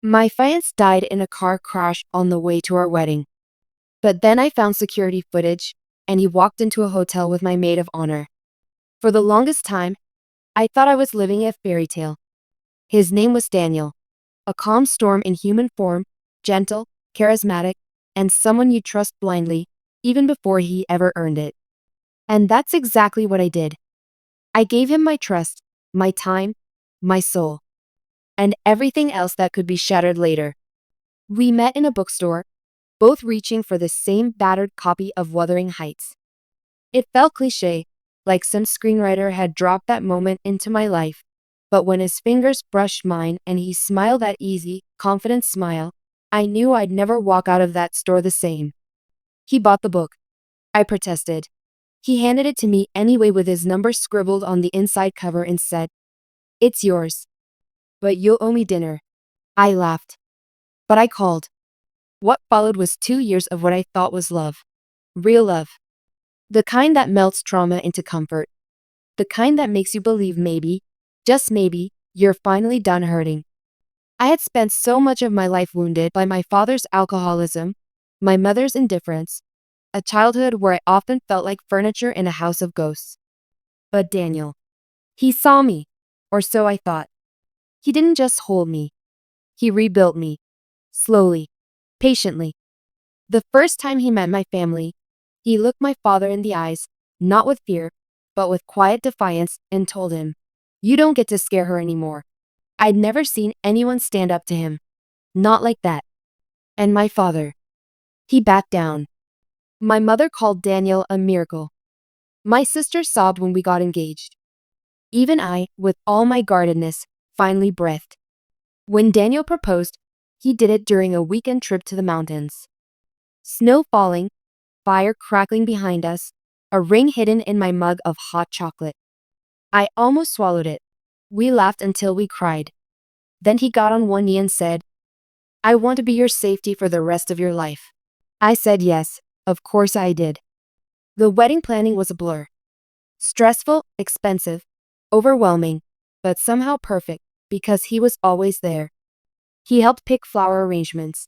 My fiancé died in a car crash on the way to our wedding. But then I found security footage, and he walked into a hotel with my maid of honor. For the longest time, I thought I was living a fairy tale. His name was Daniel, a calm storm in human form, gentle, charismatic, and someone you trust blindly, even before he ever earned it. And that's exactly what I did. I gave him my trust, my time, my soul, and everything else that could be shattered later. We met in a bookstore, both reaching for the same battered copy of Wuthering Heights. It felt cliché, like some screenwriter had dropped that moment into my life. But when his fingers brushed mine and he smiled that easy, confident smile, I knew I'd never walk out of that store the same. He bought the book. I protested. He handed it to me anyway with his number scribbled on the inside cover and said, "It's yours. But you'll owe me dinner." I laughed. But I called. What followed was 2 years of what I thought was love. Real love. The kind that melts trauma into comfort. The kind that makes you believe maybe, just maybe, you're finally done hurting. I had spent so much of my life wounded by my father's alcoholism, my mother's indifference, a childhood where I often felt like furniture in a house of ghosts. But Daniel, he saw me, or so I thought. He didn't just hold me. He rebuilt me. Slowly. Patiently. The first time he met my family, he looked my father in the eyes, not with fear, but with quiet defiance, and told him, "You don't get to scare her anymore." I'd never seen anyone stand up to him. Not like that. And my father. He backed down. My mother called Daniel a miracle. My sister sobbed when we got engaged. Even I, with all my guardedness, finally breathed. When Daniel proposed, he did it during a weekend trip to the mountains. Snow falling, fire crackling behind us, a ring hidden in my mug of hot chocolate. I almost swallowed it. We laughed until we cried. Then he got on one knee and said, "I want to be your safety for the rest of your life." I said yes, of course I did. The wedding planning was a blur. Stressful, expensive, overwhelming, but somehow perfect, because he was always there. He helped pick flower arrangements.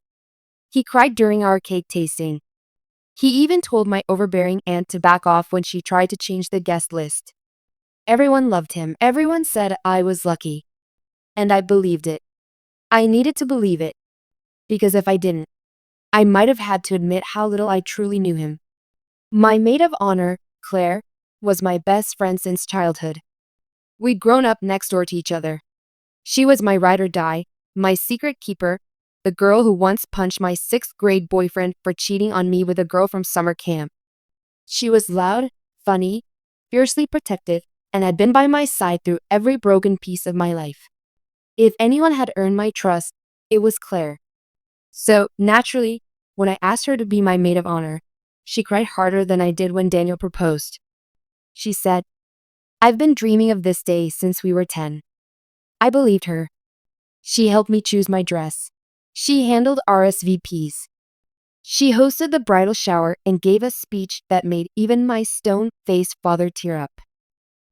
He cried during our cake tasting. He even told my overbearing aunt to back off when she tried to change the guest list. Everyone loved him. Everyone said I was lucky. And I believed it. I needed to believe it. Because if I didn't, I might have had to admit how little I truly knew him. My maid of honor, Claire, was my best friend since childhood. We'd grown up next door to each other. She was my ride or die, my secret keeper, the girl who once punched my sixth-grade boyfriend for cheating on me with a girl from summer camp. She was loud, funny, fiercely protective, and had been by my side through every broken piece of my life. If anyone had earned my trust, it was Claire. So, naturally, when I asked her to be my maid of honor, she cried harder than I did when Daniel proposed. She said, "I've been dreaming of this day since we were 10. I believed her. She helped me choose my dress. She handled RSVPs. She hosted the bridal shower and gave a speech that made even my stone-faced father tear up.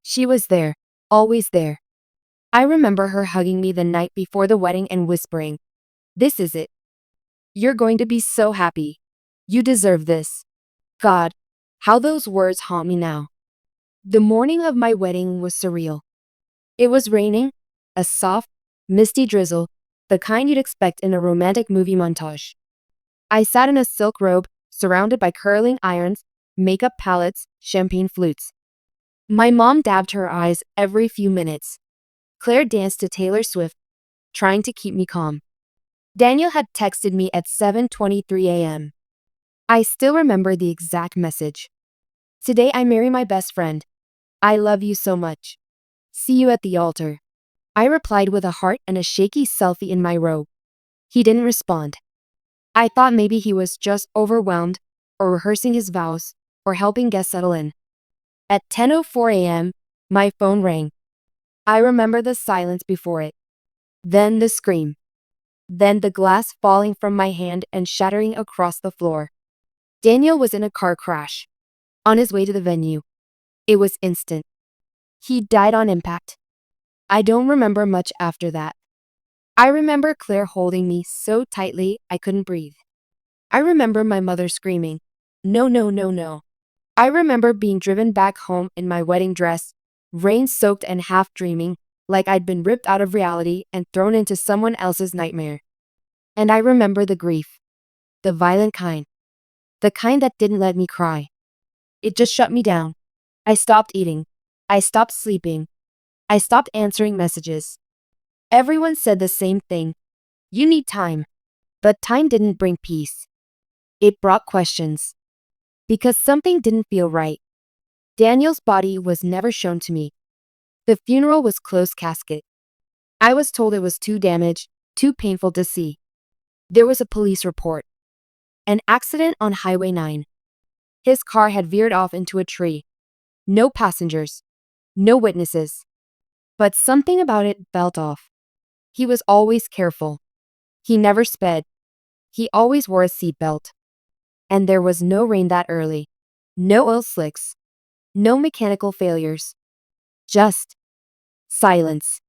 She was there, always there." I remember her hugging me the night before the wedding and whispering, "This is it. You're going to be so happy. You deserve this." God, how those words haunt me now. The morning of my wedding was surreal. It was raining, a soft, misty drizzle, the kind you'd expect in a romantic movie montage. I sat in a silk robe, surrounded by curling irons, makeup palettes, champagne flutes. My mom dabbed her eyes every few minutes. Claire danced to Taylor Swift, trying to keep me calm. Daniel had texted me at 7:23 a.m. I still remember the exact message. "Today I marry my best friend. I love you so much. See you at the altar." I replied with a heart and a shaky selfie in my robe. He didn't respond. I thought maybe he was just overwhelmed, or rehearsing his vows, or helping guests settle in. At 10:04 a.m., my phone rang. I remember the silence before it. Then the scream. Then the glass falling from my hand and shattering across the floor. Daniel was in a car crash. On his way to the venue. It was instant. He died on impact. I don't remember much after that. I remember Claire holding me so tightly I couldn't breathe. I remember my mother screaming, "No, no, no, no." I remember being driven back home in my wedding dress, rain-soaked and half-dreaming, like I'd been ripped out of reality and thrown into someone else's nightmare. And I remember the grief, the violent kind, the kind that didn't let me cry. It just shut me down. I stopped eating. I stopped sleeping. I stopped answering messages. Everyone said the same thing. You need time. But time didn't bring peace. It brought questions. Because something didn't feel right. Daniel's body was never shown to me. The funeral was closed casket. I was told it was too damaged, too painful to see. There was a police report. An accident on Highway 9. His car had veered off into a tree. No passengers. No witnesses. But something about it felt off. He was always careful. He never sped. He always wore a seatbelt. And there was no rain that early. No oil slicks. No mechanical failures. Just silence.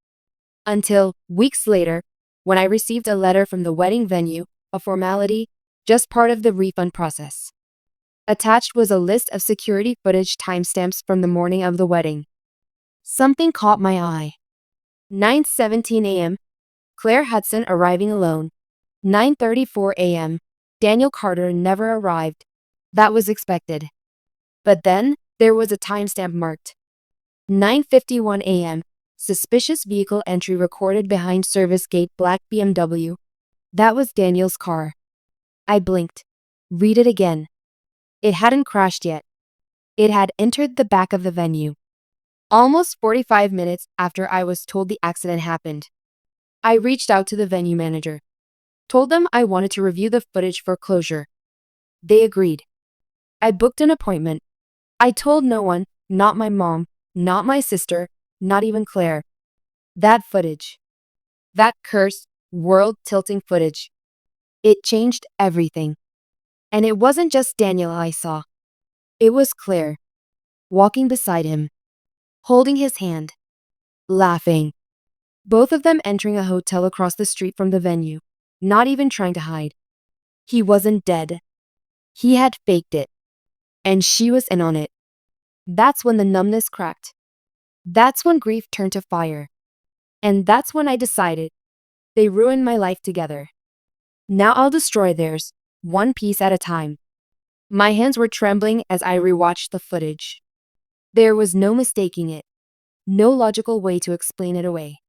Until, weeks later, when I received a letter from the wedding venue, a formality, just part of the refund process. Attached was a list of security footage timestamps from the morning of the wedding. Something caught my eye. 9:17 a.m. Claire Hudson arriving alone. 9:34 a.m. Daniel Carter never arrived. That was expected. But then, there was a timestamp marked 9:51 a.m. Suspicious vehicle entry recorded behind service gate black BMW. That was Daniel's car. I blinked. Read it again. It hadn't crashed yet. It had entered the back of the venue. Almost 45 minutes after I was told the accident happened. I reached out to the venue manager. Told them I wanted to review the footage for closure. They agreed. I booked an appointment. I told no one, not my mom, not my sister, not even Claire. That footage. That cursed, world-tilting footage. It changed everything. And it wasn't just Daniel I saw. It was Claire. Walking beside him. Holding his hand. Laughing. Both of them entering a hotel across the street from the venue. Not even trying to hide. He wasn't dead. He had faked it. And she was in on it. That's when the numbness cracked. That's when grief turned to fire. And that's when I decided. They ruined my life together. Now I'll destroy theirs, one piece at a time. My hands were trembling as I rewatched the footage. There was no mistaking it. No logical way to explain it away.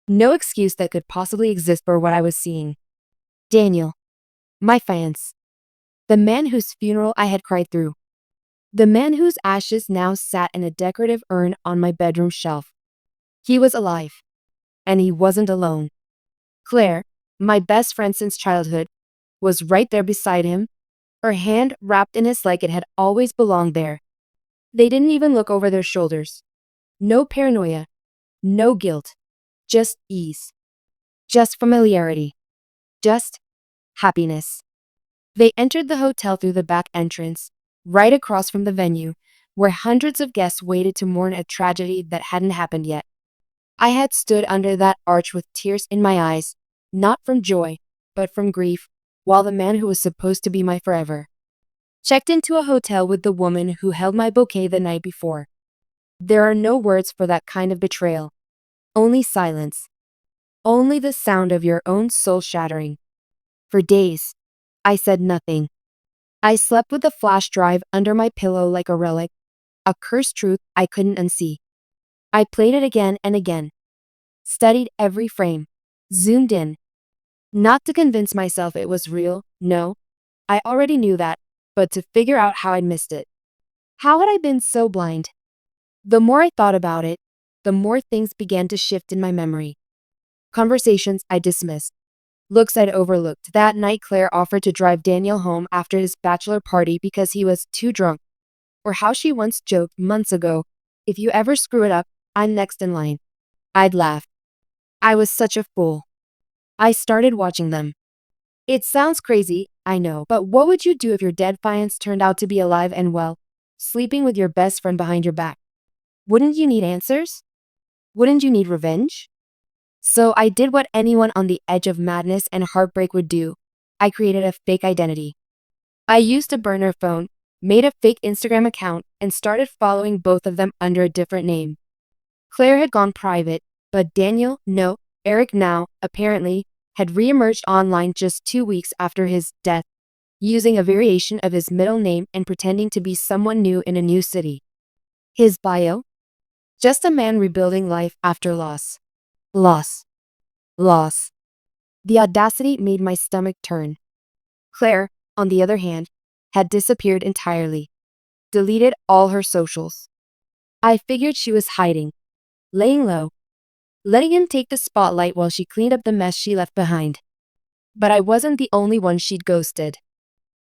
No excuse that could possibly exist for what I was seeing. Daniel. My fiancé. The man whose funeral I had cried through. The man whose ashes now sat in a decorative urn on my bedroom shelf. He was alive. And he wasn't alone. Claire, my best friend since childhood, was right there beside him, her hand wrapped in his like it had always belonged there. They didn't even look over their shoulders. No paranoia. No guilt. Just ease. Just familiarity. Just happiness. They entered the hotel through the back entrance, right across from the venue, where hundreds of guests waited to mourn a tragedy that hadn't happened yet. I had stood under that arch with tears in my eyes, not from joy, but from grief, while the man who was supposed to be my forever checked into a hotel with the woman who held my bouquet the night before. There are no words for that kind of betrayal. Only silence. Only the sound of your own soul shattering. For days, I said nothing. I slept with the flash drive under my pillow like a relic, a cursed truth I couldn't unsee. I played it again and again. Studied every frame. Zoomed in. Not to convince myself it was real, no. I already knew that, but to figure out how I'd missed it. How had I been so blind? The more I thought about it, the more things began to shift in my memory. Conversations I dismissed. Looks I'd overlooked. That night Claire offered to drive Daniel home after his bachelor party because he was too drunk. Or how she once joked months ago, "If you ever screw it up, I'm next in line." I'd laughed. I was such a fool. I started watching them. It sounds crazy, I know, but what would you do if your dead fiancé turned out to be alive and well, sleeping with your best friend behind your back? Wouldn't you need answers? Wouldn't you need revenge? So I did what anyone on the edge of madness and heartbreak would do. I created a fake identity. I used a burner phone, made a fake Instagram account, and started following both of them under a different name. Claire had gone private, but Daniel, no, Eric now, apparently, had reemerged online just 2 weeks after his death, using a variation of his middle name and pretending to be someone new in a new city. His bio? Just a man rebuilding life after loss. Loss. Loss. The audacity made my stomach turn. Claire, on the other hand, had disappeared entirely, deleted all her socials. I figured she was hiding, laying low, letting him take the spotlight while she cleaned up the mess she left behind. But I wasn't the only one she'd ghosted.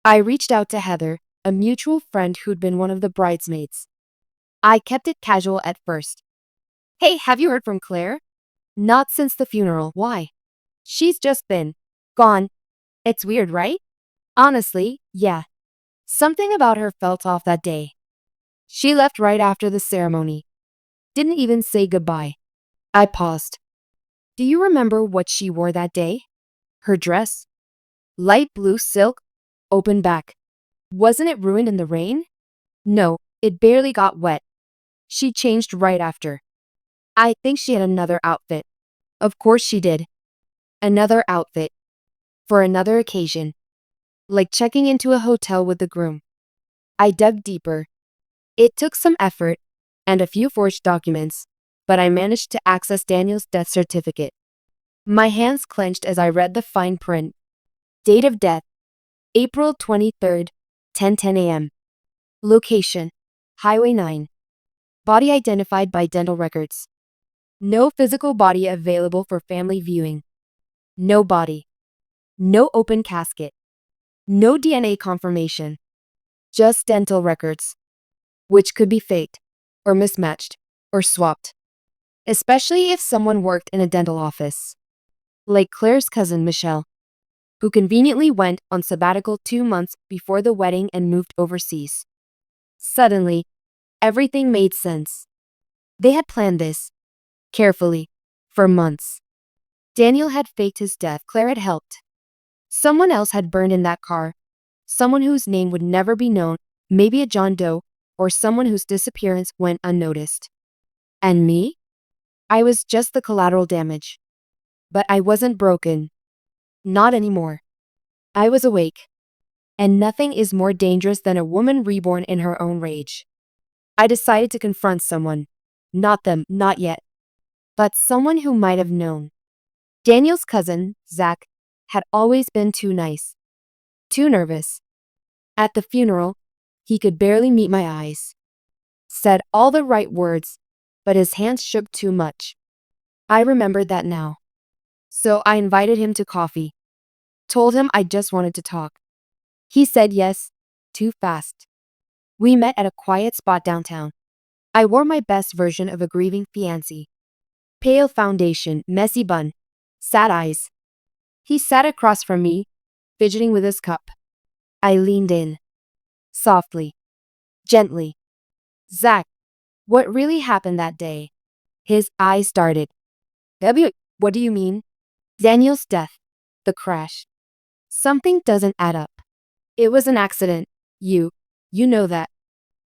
I reached out to Heather, a mutual friend who'd been one of the bridesmaids. I kept it casual at first. Hey, have you heard from Claire? Not since the funeral. Why? She's just been gone. It's weird, right? Honestly, yeah. Something about her felt off that day. She left right after the ceremony. Didn't even say goodbye. I paused. Do you remember what she wore that day? Her dress? Light blue silk, open back. Wasn't it ruined in the rain? No, it barely got wet. She changed right after. I think she had another outfit. Of course she did. Another outfit. For another occasion. Like checking into a hotel with the groom. I dug deeper. It took some effort and a few forged documents, but I managed to access Daniel's death certificate. My hands clenched as I read the fine print. Date of death, April 23rd, 10:10 a.m. Location, Highway 9. Body identified by dental records. No physical body available for family viewing. No body. No open casket. No DNA confirmation. Just dental records, which could be faked, or mismatched, or swapped. Especially if someone worked in a dental office. Like Claire's cousin Michelle, who conveniently went on sabbatical 2 months before the wedding and moved overseas. Suddenly, everything made sense. They had planned this, carefully, for months. Daniel had faked his death. Claire had helped. Someone else had burned in that car. Someone whose name would never be known, maybe a John Doe, or someone whose disappearance went unnoticed. And me? I was just the collateral damage. But I wasn't broken. Not anymore. I was awake. And nothing is more dangerous than a woman reborn in her own rage. I decided to confront someone. Not them, not yet. But someone who might have known. Daniel's cousin, Zach, had always been too nice. Too nervous. At the funeral, he could barely meet my eyes. Said all the right words, but his hands shook too much. I remembered that now. So I invited him to coffee. Told him I just wanted to talk. He said yes, too fast. We met at a quiet spot downtown. I wore my best version of a grieving fiancé. Pale foundation, messy bun, sad eyes. He sat across from me, fidgeting with his cup. I leaned in. Softly. Gently. Zach, what really happened that day? His eyes darted. What do you mean? Daniel's death. The crash. Something doesn't add up. It was an accident. You know that.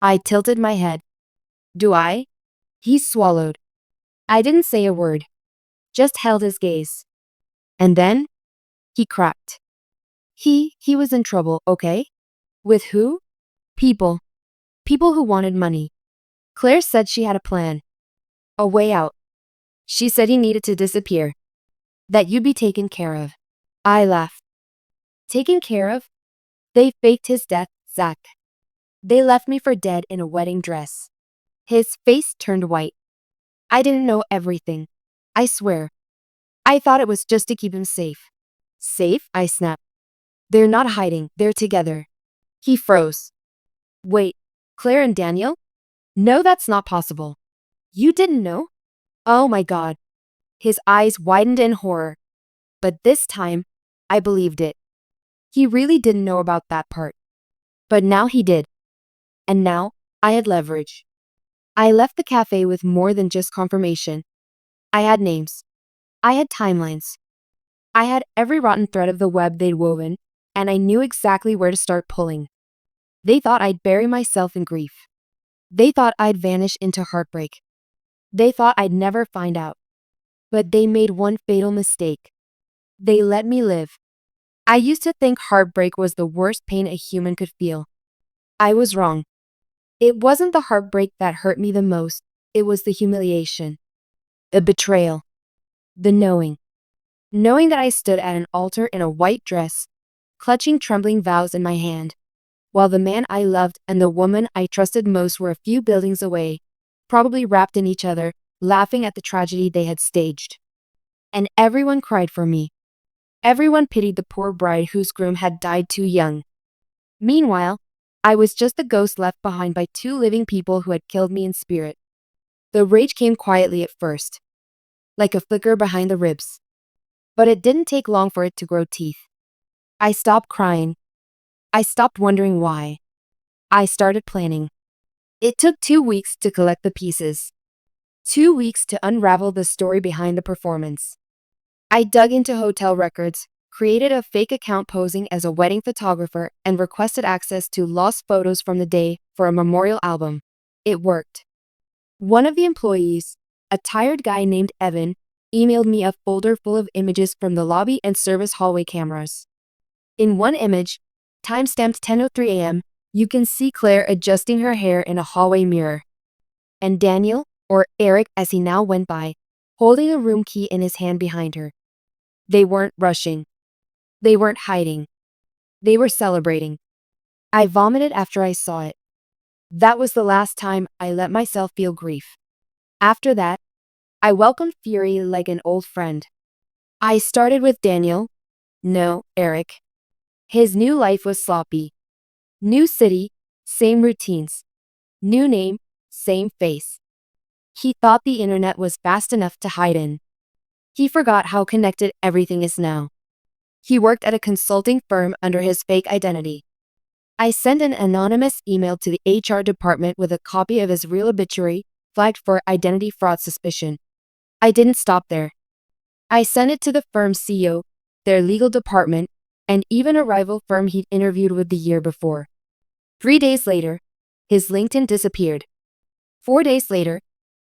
I tilted my head. Do I? He swallowed. I didn't say a word. Just held his gaze. And then, he cracked. He was in trouble, okay? With who? People. People who wanted money. Claire said she had a plan. A way out. She said he needed to disappear. That you'd be taken care of. I laughed. Taken care of? They faked his death, Zach. They left me for dead in a wedding dress. His face turned white. I didn't know everything. I swear. I thought it was just to keep him safe. Safe? I snapped. They're not hiding. They're together. He froze. Wait, Claire and Daniel? No, that's not possible. You didn't know? Oh my God. His eyes widened in horror. But this time, I believed it. He really didn't know about that part. But now he did. And now, I had leverage. I left the cafe with more than just confirmation. I had names. I had timelines. I had every rotten thread of the web they'd woven, and I knew exactly where to start pulling. They thought I'd bury myself in grief. They thought I'd vanish into heartbreak. They thought I'd never find out. But they made one fatal mistake. They let me live. I used to think heartbreak was the worst pain a human could feel. I was wrong. It wasn't the heartbreak that hurt me the most. It was the humiliation. The betrayal. The knowing. Knowing that I stood at an altar in a white dress, clutching trembling vows in my hand, while the man I loved and the woman I trusted most were a few buildings away, probably wrapped in each other, laughing at the tragedy they had staged. And everyone cried for me. Everyone pitied the poor bride whose groom had died too young. Meanwhile, I was just the ghost left behind by two living people who had killed me in spirit. The rage came quietly at first, like a flicker behind the ribs. But it didn't take long for it to grow teeth. I stopped crying. I stopped wondering why. I started planning. It took 2 weeks to collect the pieces. 2 weeks to unravel the story behind the performance. I dug into hotel records, created a fake account posing as a wedding photographer, and requested access to lost photos from the day for a memorial album. It worked. One of the employees, a tired guy named Evan, emailed me a folder full of images from the lobby and service hallway cameras. In one image, timestamped 10:03 a.m., you can see Claire adjusting her hair in a hallway mirror. And Daniel, or Eric as he now went by, holding a room key in his hand behind her. They weren't rushing. They weren't hiding. They were celebrating. I vomited after I saw it. That was the last time I let myself feel grief. After that, I welcomed fury like an old friend. I started with Daniel. No, Eric. His new life was sloppy. New city, same routines. New name, same face. He thought the internet was fast enough to hide in. He forgot how connected everything is now. He worked at a consulting firm under his fake identity. I sent an anonymous email to the HR department with a copy of his real obituary, flagged for identity fraud suspicion. I didn't stop there. I sent it to the firm's CEO, their legal department, and even a rival firm he'd interviewed with the year before. 3 days later, his LinkedIn disappeared. 4 days later,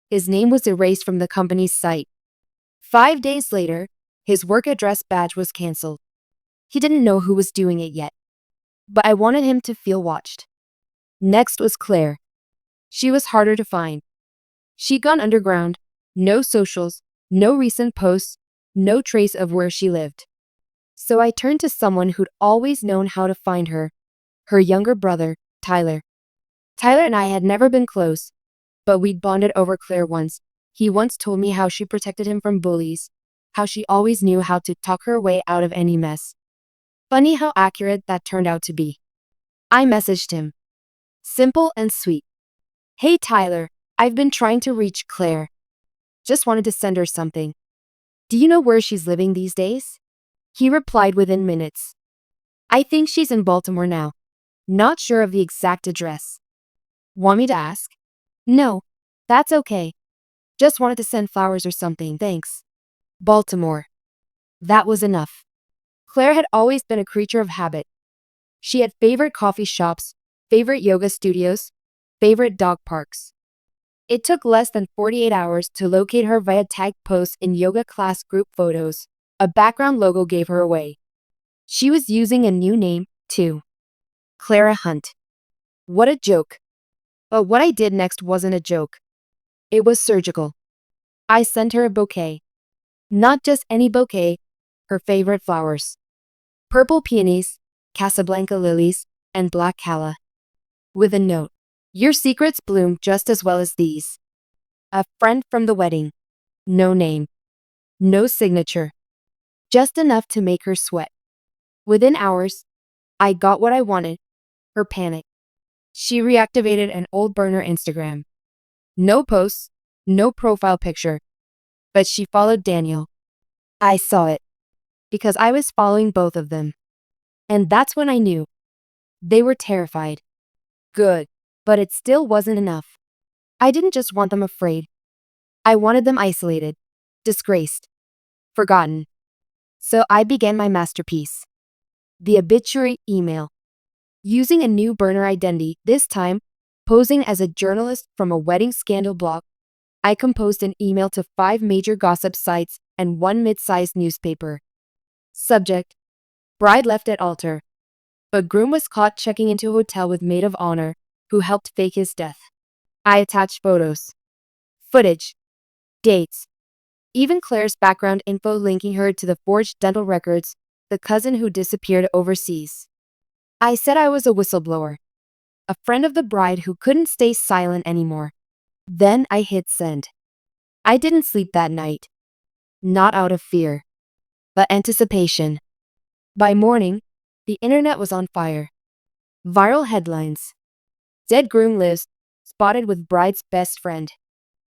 his name was erased from the company's site. 5 days later, his work address badge was canceled. He didn't know who was doing it yet, but I wanted him to feel watched. Next was Claire. She was harder to find. She'd gone underground, no socials, no recent posts, no trace of where she lived. So I turned to someone who'd always known how to find her younger brother, Tyler. Tyler and I had never been close, but we'd bonded over Claire once. He once told me how she protected him from bullies, how she always knew how to talk her way out of any mess. Funny how accurate that turned out to be. I messaged him. Simple and sweet. Hey Tyler, I've been trying to reach Claire. Just wanted to send her something. Do you know where she's living these days? He replied within minutes. I think she's in Baltimore now. Not sure of the exact address. Want me to ask? No, that's okay. Just wanted to send flowers or something, thanks. Baltimore. That was enough. Claire had always been a creature of habit. She had favorite coffee shops, favorite yoga studios, favorite dog parks. It took less than 48 hours to locate her via tagged posts in yoga class group photos. A background logo gave her away. She was using a new name, too. Clara Hunt. What a joke. But what I did next wasn't a joke. It was surgical. I sent her a bouquet. Not just any bouquet, her favorite flowers. Purple peonies, Casablanca lilies, and black calla. With a note. Your secrets bloom just as well as these. A friend from the wedding. No name. No signature. Just enough to make her sweat. Within hours, I got what I wanted. Her panic. She reactivated an old burner Instagram. No posts, no profile picture. But she followed Daniel. I saw it. Because I was following both of them. And that's when I knew. They were terrified. Good. But it still wasn't enough. I didn't just want them afraid. I wanted them isolated. Disgraced. forgotten. So I began my masterpiece, the obituary email. Using a new burner identity, this time posing as a journalist from a wedding scandal blog, I composed an email to 5 major gossip sites and 1 mid-sized newspaper. Subject: bride left at altar, but groom was caught checking into a hotel with maid of honor who helped fake his death. I attached photos, footage, dates, even Claire's background info linking her to the forged dental records, the cousin who disappeared overseas. I said I was a whistleblower, a friend of the bride who couldn't stay silent anymore. Then I hit send. I didn't sleep that night. Not out of fear, but anticipation. By morning, the internet was on fire. Viral headlines. Dead groom lives, spotted with bride's best friend.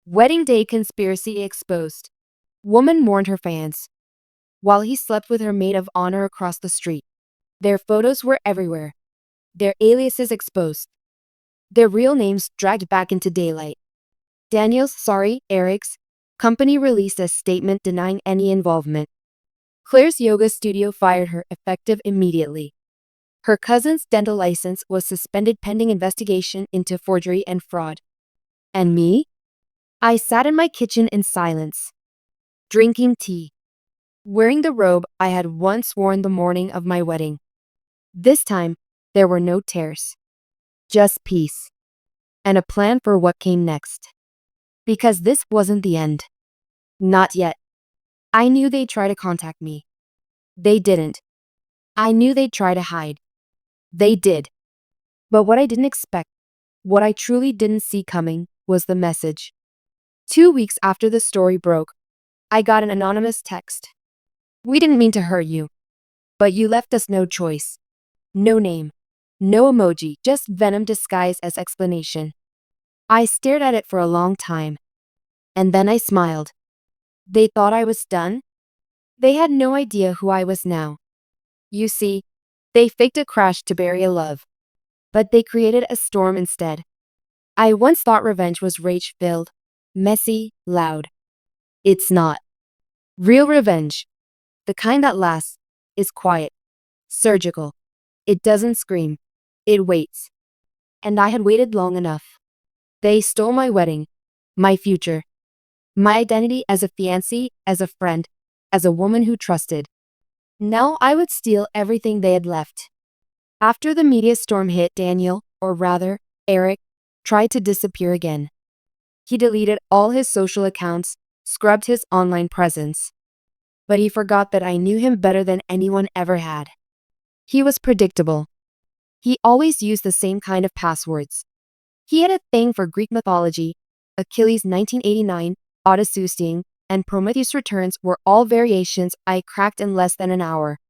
Wedding day conspiracy exposed. Woman mourned her fans, while he slept with her maid of honor across the street. Their photos were everywhere. Their aliases exposed. Their real names dragged back into daylight. Eric's company released a statement denying any involvement. Claire's yoga studio fired her effective immediately. Her cousin's dental license was suspended pending investigation into forgery and fraud. And me? I sat in my kitchen in silence, drinking tea, wearing the robe I had once worn the morning of my wedding. This time, there were no tears, just peace, and a plan for what came next. Because this wasn't the end. Not yet. I knew they'd try to contact me. They didn't. I knew they'd try to hide. They did. But what I didn't expect, what I truly didn't see coming, was the message. 2 weeks after the story broke, I got an anonymous text. "We didn't mean to hurt you, but you left us no choice. No name, no emoji, just venom disguised as explanation." I stared at it for a long time, and then I smiled. They thought I was done? They had no idea who I was now. You see, they faked a crash to bury a love, but they created a storm instead. I once thought revenge was rage-filled, messy, loud. It's not. Real revenge, the kind that lasts, is quiet, surgical. It doesn't scream. It waits. And I had waited long enough. They stole my wedding, my future, my identity as a fiancé, as a friend, as a woman who trusted. Now I would steal everything they had left. After the media storm hit, Daniel, or rather, Eric, tried to disappear again. He deleted all his social accounts, scrubbed his online presence. But he forgot that I knew him better than anyone ever had. He was predictable. He always used the same kind of passwords. He had a thing for Greek mythology. Achilles 1989, Odyssey, and Prometheus Returns were all variations I cracked in less than an hour.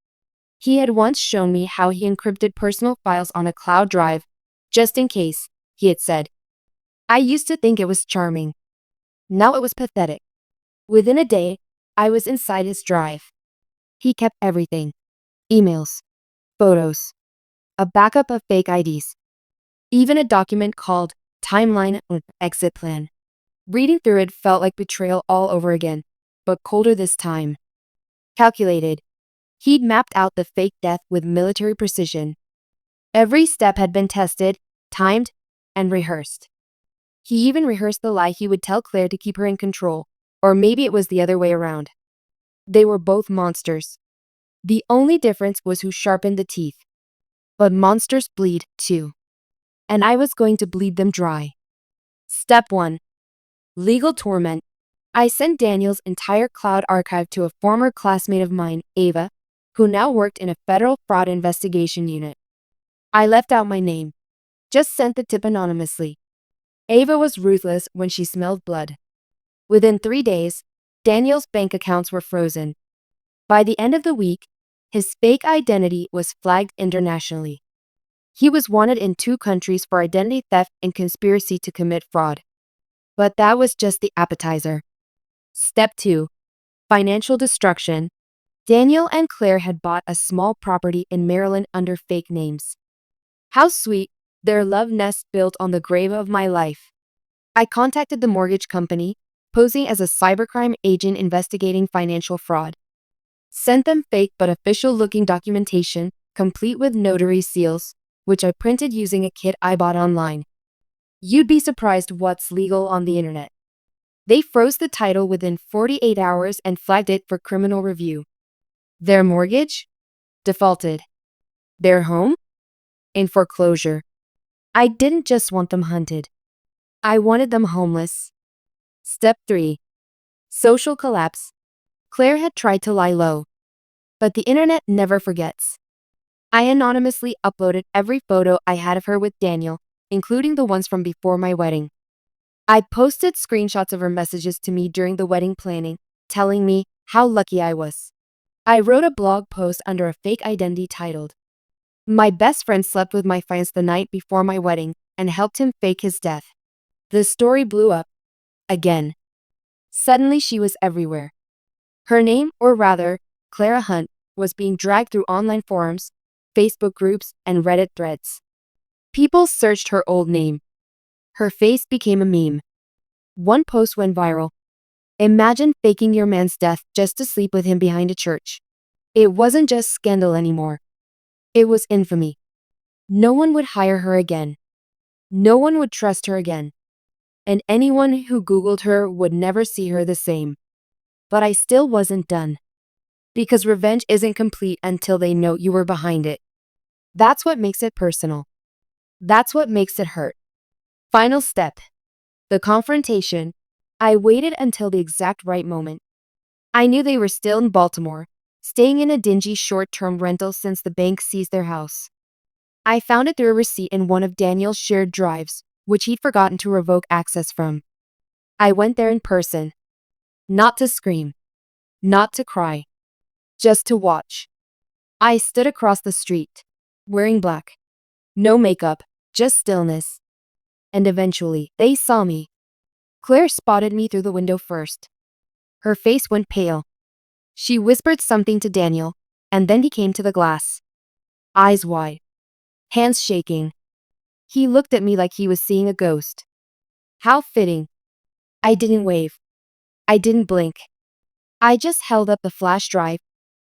He had once shown me how he encrypted personal files on a cloud drive, just in case, he had said. I used to think it was charming. Now it was pathetic. Within a day, I was inside his drive. He kept everything. Emails, photos, a backup of fake IDs, even a document called Timeline Exit Plan. Reading through it felt like betrayal all over again, but colder this time. Calculated. He'd mapped out the fake death with military precision. Every step had been tested, timed, and rehearsed. He even rehearsed the lie he would tell Claire to keep her in control, or maybe it was the other way around. They were both monsters. The only difference was who sharpened the teeth. But monsters bleed, too. And I was going to bleed them dry. Step 1. Legal torment. I sent Daniel's entire cloud archive to a former classmate of mine, Ava, who now worked in a federal fraud investigation unit. I left out my name. Just sent the tip anonymously. Ava was ruthless when she smelled blood. Within 3 days, Daniel's bank accounts were frozen. By the end of the week, his fake identity was flagged internationally. He was wanted in 2 countries for identity theft and conspiracy to commit fraud. But that was just the appetizer. Step 2. Financial destruction. Daniel and Claire had bought a small property in Maryland under fake names. How sweet, their love nest built on the grave of my life. I contacted the mortgage company, posing as a cybercrime agent investigating financial fraud. Sent them fake but official looking documentation, complete with notary seals, which I printed using a kit I bought online. You'd be surprised what's legal on the internet. They froze the title within 48 hours and flagged it for criminal review. Their mortgage? Defaulted. Their home? In foreclosure. I didn't just want them hunted. I wanted them homeless. Step 3. Social collapse. Claire had tried to lie low. But the internet never forgets. I anonymously uploaded every photo I had of her with Daniel, including the ones from before my wedding. I posted screenshots of her messages to me during the wedding planning, telling me how lucky I was. I wrote a blog post under a fake identity titled, "My best friend slept with my fiancé the night before my wedding and helped him fake his death." The story blew up. Again. Suddenly she was everywhere. Her name, or rather, Clara Hunt, was being dragged through online forums, Facebook groups, and Reddit threads. People searched her old name. Her face became a meme. One post went viral. Imagine faking your man's death just to sleep with him behind a church. It wasn't just scandal anymore. It was infamy. No one would hire her again. No one would trust her again. And anyone who Googled her would never see her the same. But I still wasn't done. Because revenge isn't complete until they know you were behind it. That's what makes it personal. That's what makes it hurt. Final step. The confrontation. I waited until the exact right moment. I knew they were still in Baltimore, staying in a dingy short-term rental since the bank seized their house. I found it through a receipt in one of Daniel's shared drives, which he'd forgotten to revoke access from. I went there in person. Not to scream. Not to cry. Just to watch. I stood across the street, wearing black. No makeup, just stillness. And eventually, they saw me. Claire spotted me through the window first. Her face went pale. She whispered something to Daniel, and then he came to the glass. Eyes wide. Hands shaking. He looked at me like he was seeing a ghost. How fitting. I didn't wave. I didn't blink. I just held up the flash drive,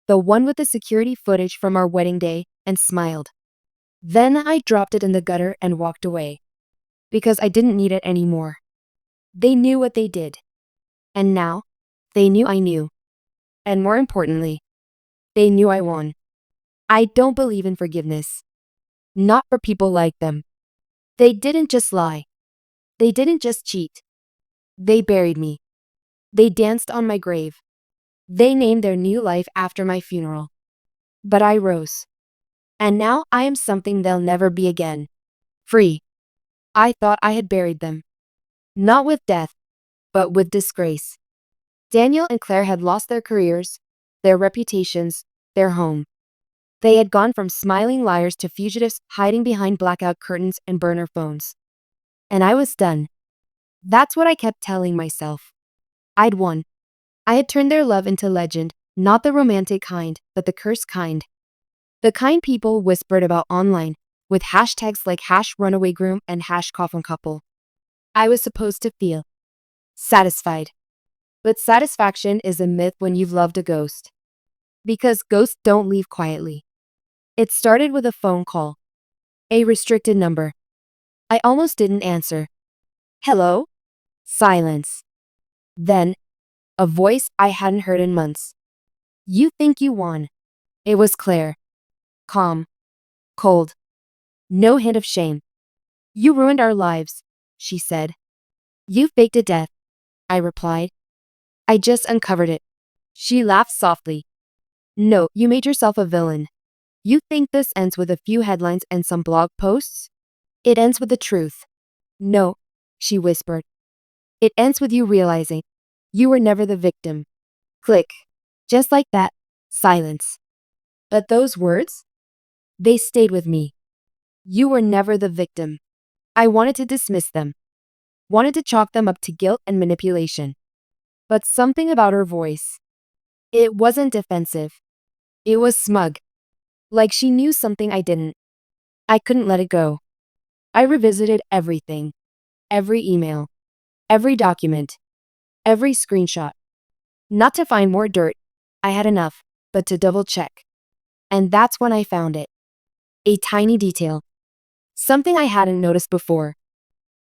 the one with the security footage from our wedding day, and smiled. Then I dropped it in the gutter and walked away. Because I didn't need it anymore. They knew what they did. And now, they knew I knew. And more importantly, they knew I won. I don't believe in forgiveness. Not for people like them. They didn't just lie. They didn't just cheat. They buried me. They danced on my grave. They named their new life after my funeral. But I rose. And now I am something they'll never be again. Free. I thought I had buried them. Not with death, but with disgrace. Daniel and Claire had lost their careers, their reputations, their home. They had gone from smiling liars to fugitives hiding behind blackout curtains and burner phones. And I was done. That's what I kept telling myself. I'd won. I had turned their love into legend, not the romantic kind, but the cursed kind. The kind people whispered about online, with hashtags like #runawaygroom and #coffin couple. I was supposed to feel satisfied. But satisfaction is a myth when you've loved a ghost. Because ghosts don't leave quietly. It started with a phone call. A restricted number. I almost didn't answer. Hello? Silence. Then, a voice I hadn't heard in months. You think you won. It was Claire. Calm. Cold. No hint of shame. You ruined our lives, she said. You faked a death, I replied. I just uncovered it. She laughed softly. No, you made yourself a villain. You think this ends with a few headlines and some blog posts? It ends with the truth. No, she whispered. It ends with you realizing you were never the victim. Click. Just like that, silence. But those words? They stayed with me. You were never the victim. I wanted to dismiss them. Wanted to chalk them up to guilt and manipulation. But something about her voice. It wasn't defensive. It was smug. Like she knew something I didn't. I couldn't let it go. I revisited everything. Every email. Every document. Every screenshot. Not to find more dirt. I had enough. but to double check. And that's when I found it. A tiny detail. Something I hadn't noticed before.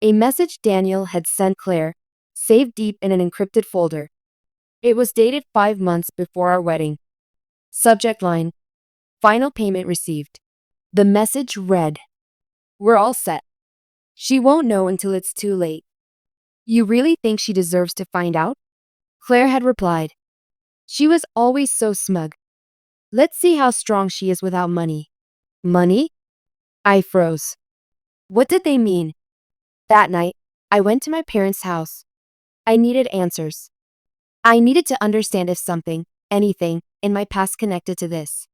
A message Daniel had sent Claire, saved deep in an encrypted folder. It was dated 5 months before our wedding. Subject line: Final payment received. The message read, "We're all set. She won't know until it's too late." "You really think she deserves to find out?" Claire had replied. She was always so smug. "Let's see how strong she is without money." Money? I froze. What did they mean? That night, I went to my parents' house. I needed answers. I needed to understand if something, anything, in my past connected to this.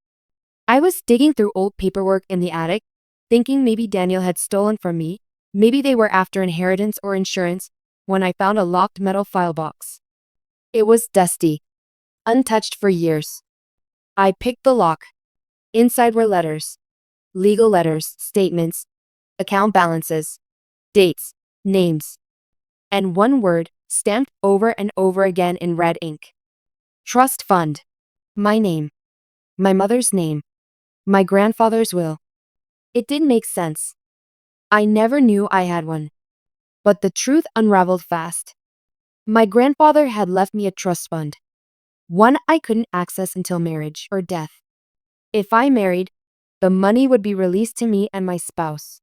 I was digging through old paperwork in the attic, thinking maybe Daniel had stolen from me, maybe they were after inheritance or insurance, when I found a locked metal file box. It was dusty, untouched for years. I picked the lock. Inside were letters. Legal letters, statements, account balances, dates, names, and one word stamped over and over again in red ink. Trust fund. My name. My mother's name. My grandfather's will. It didn't make sense. I never knew I had one. But the truth unraveled fast. My grandfather had left me a trust fund. One I couldn't access until marriage or death. If I married, the money would be released to me and my spouse.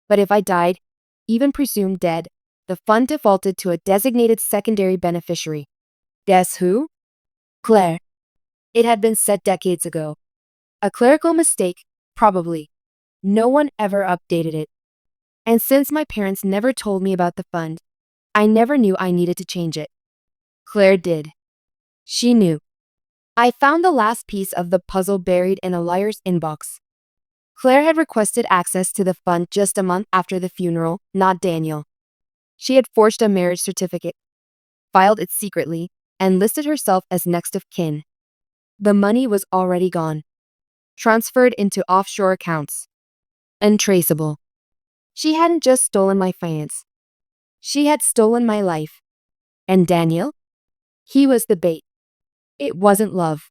But if I died, even presumed dead, the fund defaulted to a designated secondary beneficiary. Guess who? Claire. It had been set decades ago. A clerical mistake, probably. No one ever updated it. And since my parents never told me about the fund, I never knew I needed to change it. Claire did. She knew. I found the last piece of the puzzle buried in a liar's inbox. Claire had requested access to the fund just a month after the funeral, not Daniel. She had forged a marriage certificate, filed it secretly, and listed herself as next of kin. The money was already gone, transferred into offshore accounts. Untraceable. She hadn't just stolen my finance. She had stolen my life. And Daniel? He was the bait. It wasn't love.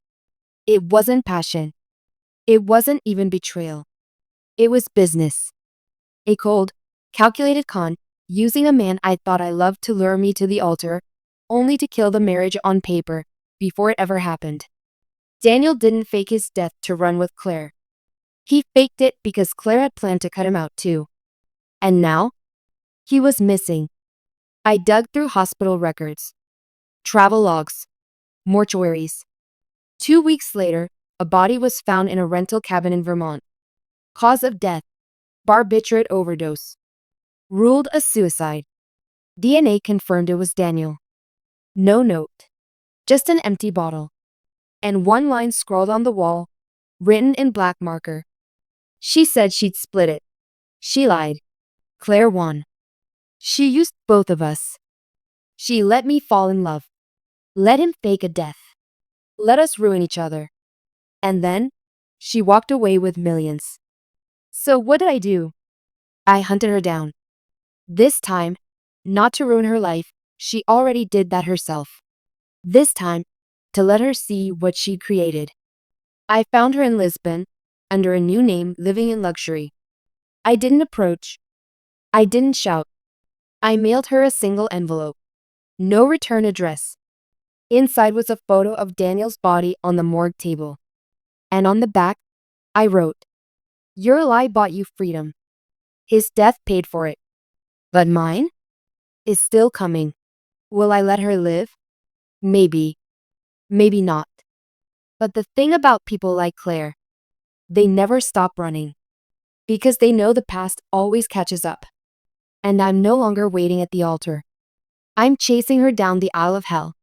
It wasn't passion. It wasn't even betrayal. It was business. A cold, calculated con, using a man I thought I loved to lure me to the altar, only to kill the marriage on paper before it ever happened. Daniel didn't fake his death to run with Claire. He faked it because Claire had planned to cut him out too. And now? He was missing. I dug through hospital records, travel logs, mortuaries. 2 weeks later, a body was found in a rental cabin in Vermont. Cause of death: barbiturate overdose. Ruled a suicide. DNA confirmed it was Daniel. No note. Just an empty bottle. And one line scrawled on the wall, written in black marker. She said she'd split it. She lied. Claire won. She used both of us. She let me fall in love. Let him fake a death. Let us ruin each other. And then, she walked away with millions. So what did I do? I hunted her down. This time, not to ruin her life, she already did that herself. This time, to let her see what she created. I found her in Lisbon, under a new name, living in luxury. I didn't approach. I didn't shout. I mailed her a single envelope. No return address. Inside was a photo of Daniel's body on the morgue table. And on the back, I wrote, "Your lie bought you freedom. His death paid for it. But mine is still coming. Will I let her live? Maybe. Maybe not. But the thing about people like Claire, they never stop running. Because they know the past always catches up. And I'm no longer waiting at the altar. I'm chasing her down the aisle of hell.